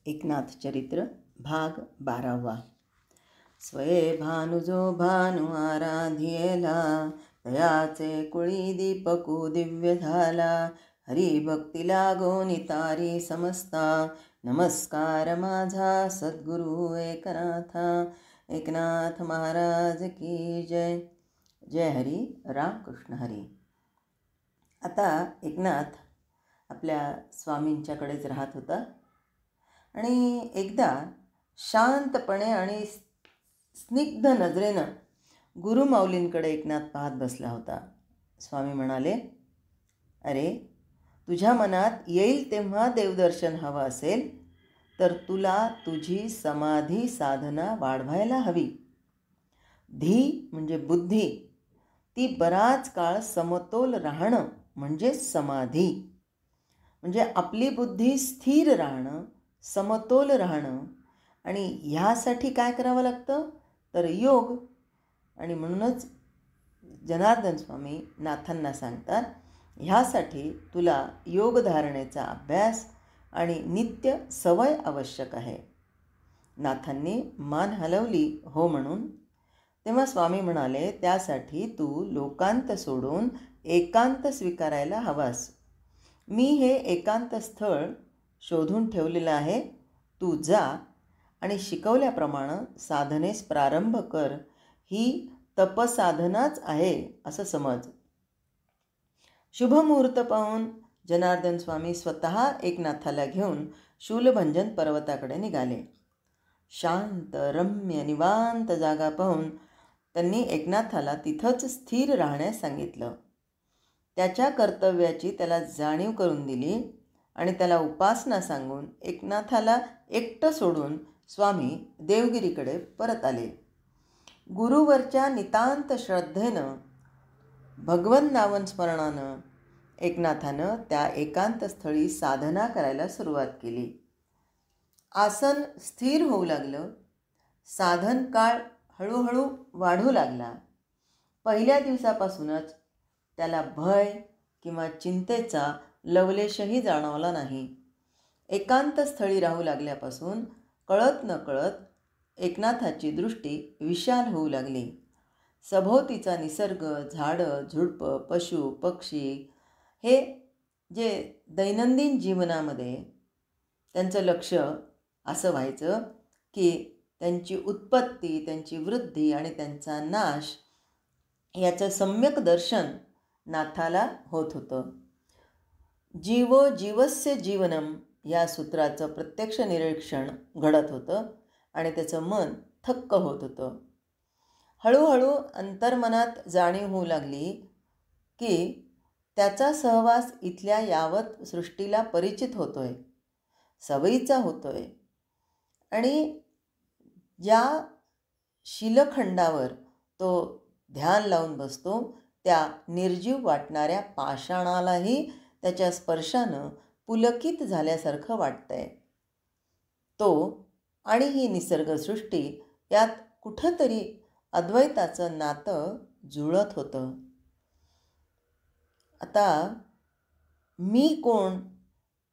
एकनाथ चरित्र भाग 12. स्वये भानुजो भानु आराधियेला, तयाचे कुळी दीपकू दिव्य झाला. हरिभक्ती लागो नितारी समस्ता, नमस्कार माझा सद्गुरु एकनाथा. एकनाथ महाराज की जय. जय हरी. रामकृष्ण हरी. आता एकनाथ आपल्या स्वामींच्याकडेच राहत होता आणि एकदा शांतपणे आणि स्निग्ध नजरेनं गुरुमाऊलींकडे एकनाथ पाहत बसला होता. स्वामी म्हणाले, अरे, तुझ्या मनात येईल तेव्हा देवदर्शन हवं असेल तर तुला तुझी समाधी साधना वाढवायला हवी. धी म्हणजे बुद्धी, ती बराच काळ समतोल राहणं म्हणजे समाधी. म्हणजे आपली बुद्धी स्थिर राहणं, समतोल राहणं. आणि ह्यासाठी काय करावं लागतं तर योग. आणि म्हणूनच जनार्दन स्वामी नाथांना सांगतात, ह्यासाठी तुला योगधारणेचा अभ्यास आणि नित्य सवय आवश्यक आहे. नाथांनी मान हलवली हो म्हणून. तेव्हा स्वामी म्हणाले, त्यासाठी तू लोकांत सोडून एकांत स्वीकारायला हवास. मी हे एकांत स्थळ शोधून ठेवलेलं आहे. तू जा आणि शिकवल्याप्रमाणे साधनेस प्रारंभ कर. ही तपसाधनाच आहे असं समज. शुभमुहूर्त पाहून जनार्दन स्वामी स्वतः एकनाथाला घेऊन शूलभंजन पर्वताकडे निघाले. शांत रम्य निवांत जागा पाहून त्यांनी एकनाथाला तिथंच स्थिर राहण्यास सांगितलं. त्याच्या कर्तव्याची त्याला जाणीव करून दिली आणि त्याला उपासना सांगून एकनाथाला एकटं सोडून स्वामी देवगिरीकडे परत आले. गुरुवरच्या नितांत श्रद्धेनं, भगवन् नामस्मरणानं एकनाथानं त्या एकांत स्थळी साधना करायला सुरुवात केली. आसन स्थिर होऊ लागलं. साधन काळ हळूहळू वाढू लागला. पहिल्या दिवसापासूनच त्याला भय किंवा चिंतेचा लवलेशही जाणवला नाही. एकांत स्थळी राहू लागल्यापासून कळत नकळत एकनाथाची दृष्टी विशाल होऊ लागली. सभोवतीचा निसर्ग, झाडं, झुडपं, पशु, पक्षी हे जे दैनंदिन जीवनामध्ये त्यांचं लक्ष असं व्हायचं की त्यांची उत्पत्ती, त्यांची वृद्धी आणि त्यांचा नाश याचं सम्यक दर्शन नाथाला होत होतं. जीवो जीवस्य जीवनम या सूत्राचं प्रत्यक्ष निरीक्षण घडत होतं आणि त्याचं मन थक्क होत होतं. हळूहळू अंतर्मनात जाणीव होऊ लागली की त्याचा सहवास इथल्या यावत सृष्टीला परिचित होतोय, सवयीचा होतोय. आणि ज्या शिलखंडावर तो ध्यान लावून बसतो त्या निर्जीव वाटणाऱ्या पाषाणालाही त्याच्या स्पर्शानं पुलकित झाल्यासारखं वाटतंय. तो आणि ही निसर्गसृष्टी यात कुठंतरी अद्वैताचं नातं जुळत होतं. आता मी कोण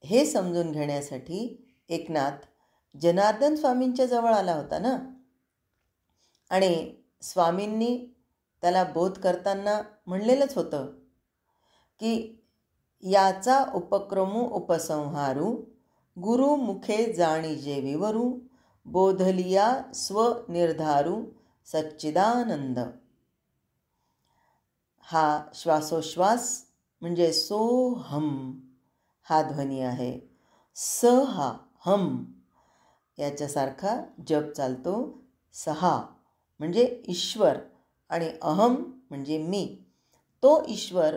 हे समजून घेण्यासाठी एकनाथ जनार्दन स्वामींच्या जवळ आला होता ना. आणि स्वामींनी त्याला बोध करताना म्हणलेलंच होतं की याचा उपक्रमू उपसंहारू, गुरुमुखे जाणीजे विवरू, बोधलिया स्वनिर्धारू सच्चिदानंद. हा श्वासोश्वास म्हणजे सोहम हा ध्वनी आहे. स हा हम याच्यासारखा जप चालतो. सहा म्हणजे ईश्वर आणि अहम म्हणजे मी. तो ईश्वर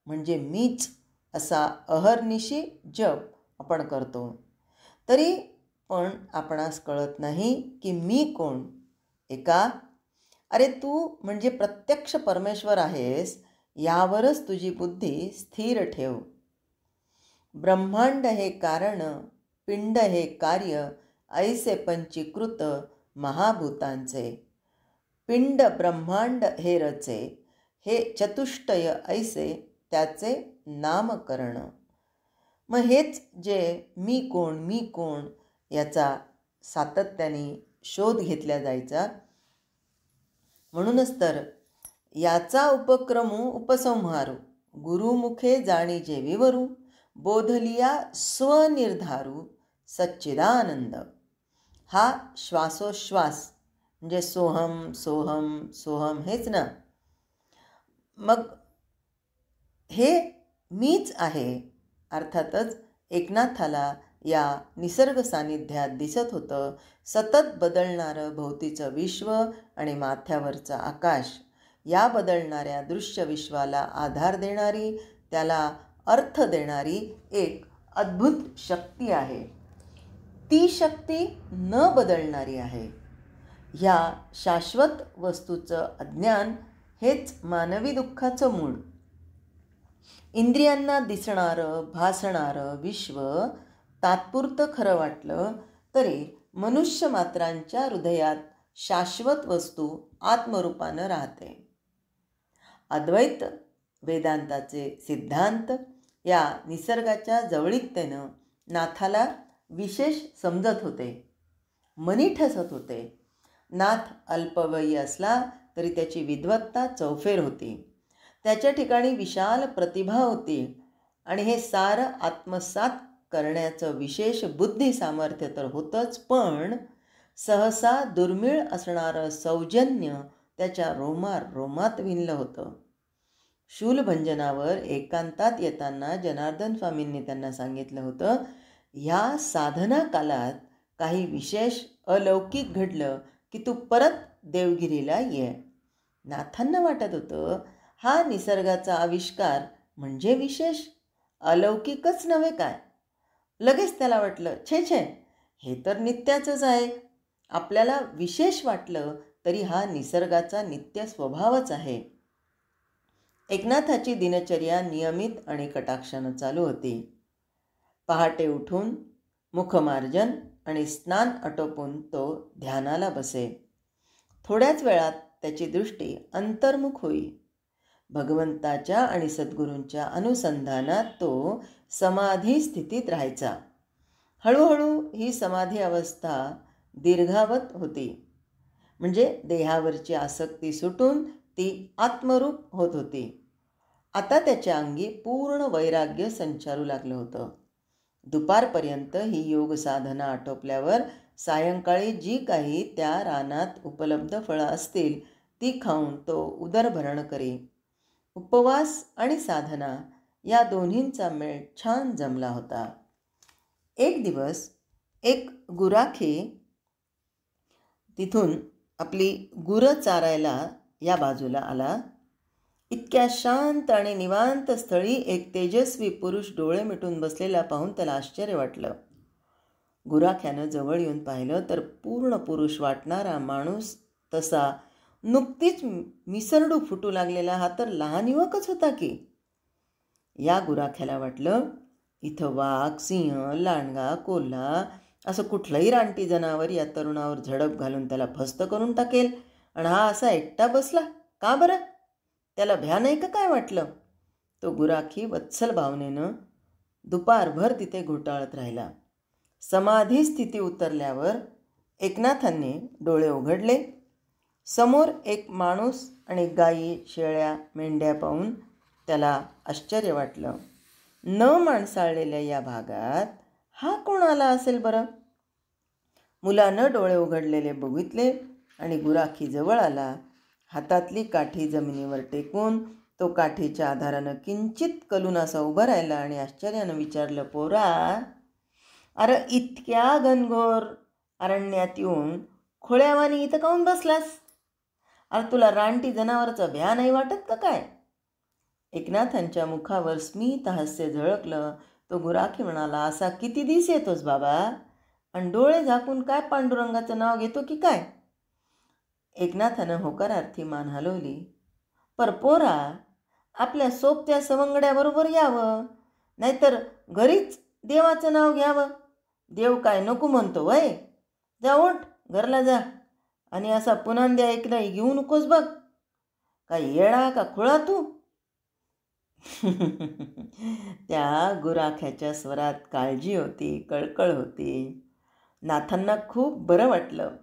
म्हणजे मीच असा अहर्निशी जप आपण करतो. तरी पण आपणास कळत नाही की मी कोण. एका, अरे तू म्हणजे प्रत्यक्ष परमेश्वर आहेस, यावरच तुझी बुद्धी स्थिर ठेव. ब्रह्मांड हे कारण, पिंड हे कार्य, ऐसे पंचीकृत महाभूतांचे. पिंड ब्रह्मांड हे रचे, हे चतुष्टय ऐसे त्याचे नामकरण. मग हेच जे मी कोण याचा सातत्याने शोध घेतला जायचा. म्हणूनच तर याचा उपक्रमू उपसंहारू गुरुमुखे जाणी जे विवरू बोधलिया स्वनिर्धारू सच्चिदानंद. हा श्वासोश्वास म्हणजे सोहम सोहम सोहम हेच ना. मग हे मीच आहे. अर्थातच एकनाथाला या निसर्ग सानिध्यात दिसत होतं सतत बदलणारं भोवतीचं विश्व आणि माथ्यावरचं आकाश. या बदलणाऱ्या दृश्य विश्वाला आधार देणारी, त्याला अर्थ देणारी एक अद्भुत शक्ती आहे. ती शक्ती न बदलणारी आहे. ह्या शाश्वत वस्तूचं अज्ञान हेच मानवी दुःखाचं मूळ. इंद्रियांना दिसणारं भासणारं विश्व तात्पुरतं खरं वाटलं तरी मनुष्य मात्रांच्या हृदयात शाश्वत वस्तू आत्मरूपानं राहते. अद्वैत वेदांताचे सिद्धांत या निसर्गाच्या जवळीकतेनं नाथाला विशेष समजत होते, मनी ठसत होते. नाथ अल्पवयी असला तरी त्याची विद्वत्ता चौफेर होती. त्याच्या ठिकाणी विशाल प्रतिभा होती आणि हे सारं आत्मसात करण्याचं विशेष बुद्धी सामर्थ्य तर होतंच, पण सहसा दुर्मिळ असणारं सौजन्य त्याच्या रोमात विणलं होतं. शूलभंजनावर एकांतात येताना जनार्दन स्वामींनी त्यांना सांगितलं होतं, ह्या साधना कालात काही विशेष अलौकिक घडलं की तू परत देवगिरीला ये. नाथांना वाटत होतं हा निसर्गाचा आविष्कार म्हणजे विशेष, अलौकिकच नव्हे काय. लगेच त्याला वाटलं, छे छे, हे तर नित्याचंच आहे. आपल्याला विशेष वाटलं तरी हा निसर्गाचा नित्य स्वभावच आहे. एकनाथाची दिनचर्या नियमित आणि कटाक्षानं चालू होती. पहाटे उठून मुखमार्जन आणि स्नान आटोपून तो ध्यानाला बसे. थोड्याच वेळात त्याची दृष्टी अंतर्मुख होई. भगवंताच्या आणि सद्गुरूंच्या अनुसंधानात तो समाधी स्थितीत राहायचा. हळूहळू ही समाधी अवस्था दीर्घावत होती. म्हणजे देहावरची आसक्ती सुटून ती आत्मरूप होत होती. आता त्याच्या अंगी पूर्ण वैराग्य संचारू लागलं होतं. दुपारपर्यंत ही योग साधना आटोपल्यावर सायंकाळी जी काही त्या रानात उपलब्ध फळं असतील ती खाऊन तो उदरभरण करी. उपवास आणि साधना या दोन्हींचा मेळ छान जमला होता. एक दिवस एक गुराखी तिथून आपली गुरं चारायला या बाजूला आला. इतक्या शांत आणि निवांत स्थळी एक तेजस्वी पुरुष डोळे मिटून बसलेला पाहून त्याला आश्चर्य वाटलं. गुराख्यानं जवळ येऊन पाहिलं तर पूर्ण पुरुष वाटणारा माणूस तसा नुकतीच मिसरडू फुटू लागलेला हा तर लहान युवकच होता की. या गुराख्याला वाटलं इथं वाघ, सिंह, लांडगा, कोल्हा असं कुठलंही रानटी जनावर या तरुणावर झडप घालून त्याला फस्त करून टाकेल आणि हा असा एकटा बसला का बरं. त्याला भ्या नाही का काय वाटलं. तो गुराखी वत्सल भावनेनं दुपारभर तिथे घोटाळत राहिला. समाधी स्थिती उतरल्यावर एकनाथांनी डोळे उघडले. समोर एक माणूस आणि गायी, शेळ्या, मेंढ्या पाहून त्याला आश्चर्य वाटलं. न माणसाळलेल्या या भागात हा कोण आला असेल बरं. मुलानं डोळे उघडलेले बघितले आणि गुराखी जवळ आला. हातातली काठी जमिनीवर टेकून तो काठीच्या आधारानं किंचित कलून असा उभा राहिला आणि आश्चर्यानं विचारलं, पोरा, अरे इतक्या घनघोर अरण्यात येऊन खोळ्यावानी इथं काऊन बसलास. अरे तुला रानटी जनावरचं भ्या नाही वाटत का काय. एकनाथांच्या मुखावर स्मित हास्य झळकलं. तो गुराखी म्हणाला, असा किती दिस येतोस बाबा, आणि डोळे झाकून काय पांडुरंगाचं नाव घेतो की काय. एकनाथानं होकारार्थी मान हलवली. पर पोरा, आपल्या सोबत्या सवंगड्याबरोबर यावं, नाहीतर घरीच देवाचं नाव घ्यावं. देव काय नको म्हणतो वय. जा उठ, घरला जा, आणि असा पुन्हा ऐकला घेऊ नकोस बघ. काय येडा का खुळा तू. त्या गुराख्याच्या स्वरात काळजी होती, कळकळ होती. नाथांना खूप बरं वाटलं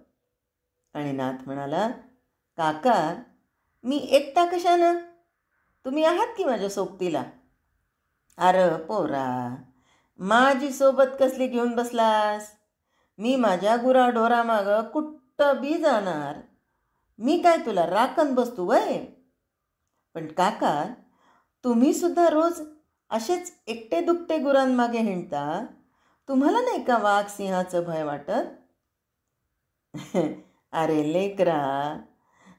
आणि नाथ म्हणाला, काका मी एकटा कशानं? तुम्ही आहात की माझ्या सोबतीला. अरे पोरा, माझी सोबत कसली घेऊन बसलास? मी माझ्या गुराढोरामागं कुठं बी जाणार. मी काय तुला राखण बसतो वय? पण काका, तुम्ही सुद्धा रोज असेच एकटे दुकटे गुरांमागे हिंडता. तुम्हाला नाही का वाघ सिंहाचं भय वाटत? अरे लेकरा,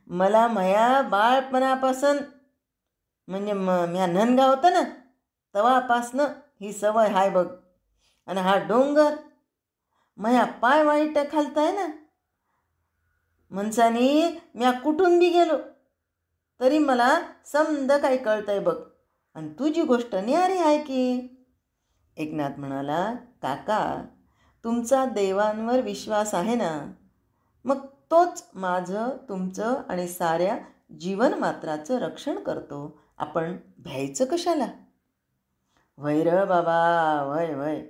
मला माया बाळपणापासून म्हणजे म्या ननगा होतं ना तेव्हापासनं ही सवय हाय बघ. आणि हा डोंगर माया पाय वाईट खालताय ना. मनसानी म्या कुठून बी गेलो तरी मला समद काही कळतंय बघ. आणि तुझी गोष्ट न्यारी आहे की. एकनाथ म्हणाला, काका तुमचा देवांवर विश्वास आहे ना, मग तोच माझं तुमचं आणि साऱ्या जीवनमात्राचं रक्षण करतो. आपण भ्यायचं कशाला? वय र बाबा, वय वय,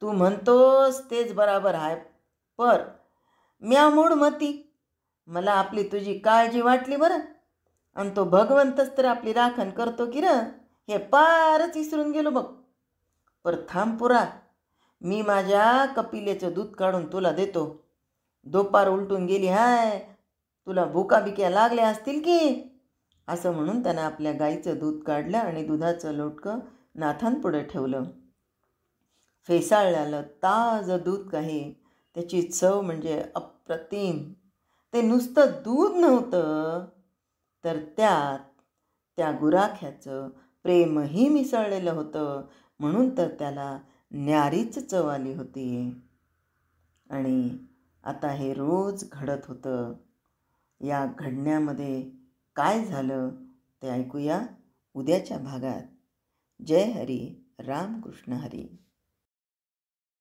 तू म्हणतोस तेच बराबर आहे. पर म्या मूड मती, मला आपली तुझी काळजी वाटली बरं. आणि तो भगवंतच तर आपली राखण करतो की र, हे पारच विसरून गेलो बघ. पर थांब पुरा, मी माझ्या कपिलेचं दूध काढून तुला देतो. दोपार उलटून गेली हाय, तुला भुका बिक्या लागल्या असतील की. असं म्हणून त्यानं आपल्या गाईचं दूध काढलं आणि दुधाचं लोटकं नाथांपुढे ठेवलं. फेसाळलेलं ताजं दूध काही, त्याची चव म्हणजे अप्रतिम. ते नुसतं दूध नव्हतं, तर त्यात त्या गुराख्याचं प्रेमही मिसळलेलं होतं. म्हणून तर त्याला न्यारीच चव आली होती. आणि आता हे रोज घडत होतं. या घडण्यामध्ये काय झालं ते ऐकूया उद्याच्या भागात. जय हरी, रामकृष्ण हरी.